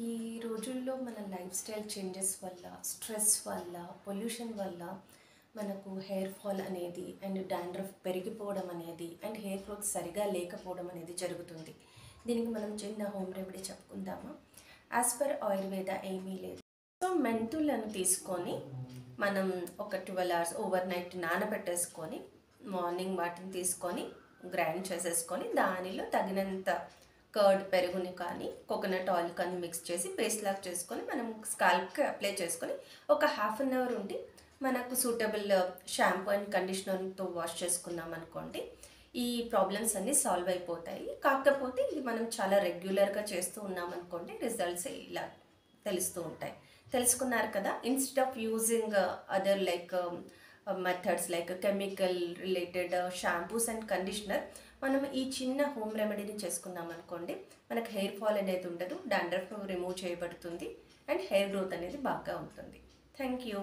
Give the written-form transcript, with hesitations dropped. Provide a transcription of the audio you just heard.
ఈ రోజుల్లో మన లైఫ్ స్టైల్ చేంజెస్ వల్ల, స్ట్రెస్ వల్ల, పొల్యూషన్ వల్ల మనకు హెయిర్ ఫాల్ అనేది అండ్ డాండ్రఫ్ పెరిగిపోవడం అనేది అండ్ హెయిర్ గ్రోత్ సరిగా లేకపోవడం అనేది జరుగుతుంది. దీనికి మనం చిన్న హోమ్ రెమెడీ చెప్పుకుందామా? యాజ్ పర్ ఆయుర్వేద ఏమీ లేదు. సో మెంతులను తీసుకొని మనం ఒక 12 అవర్స్ ఓవర్ నైట్ నానబెట్టేసుకొని మార్నింగ్ వాటిని తీసుకొని గ్రైండ్ చేసేసుకొని దానిలో తగినంత కర్డ్ పెరుగుని కానీ కోకోనట్ ఆయిల్ కానీ మిక్స్ చేసి పేస్ట్ లాగా చేసుకొని మనం స్కాల్ప్కి అప్లై చేసుకొని ఒక హాఫ్ అన్ అవర్ ఉండి మనకు సూటబుల్ షాంపూ అండ్ కండిషనర్తో వాష్ చేసుకున్నాం అనుకోండి, ఈ ప్రాబ్లమ్స్ అన్నీ సాల్వ్ అయిపోతాయి. కాకపోతే ఇది మనం చాలా రెగ్యులర్గా చేస్తూ ఉన్నాం అనుకోండి, రిజల్ట్స్ ఇలా తెలుస్తూ ఉంటాయి. తెలుసుకున్నారు కదా? Instead of using other like methods like chemical related shampoos and conditioner, మనం ఈ చిన్న హోమ్ రెమెడీని చేసుకున్నాం అనుకోండి, మనకు హెయిర్ ఫాల్ అనేది ఉండదు, డాండ్రఫ్ రిమూవ్ చేయబడుతుంది అండ్ హెయిర్ గ్రోత్ అనేది బాగా ఉంటుంది. Thank you.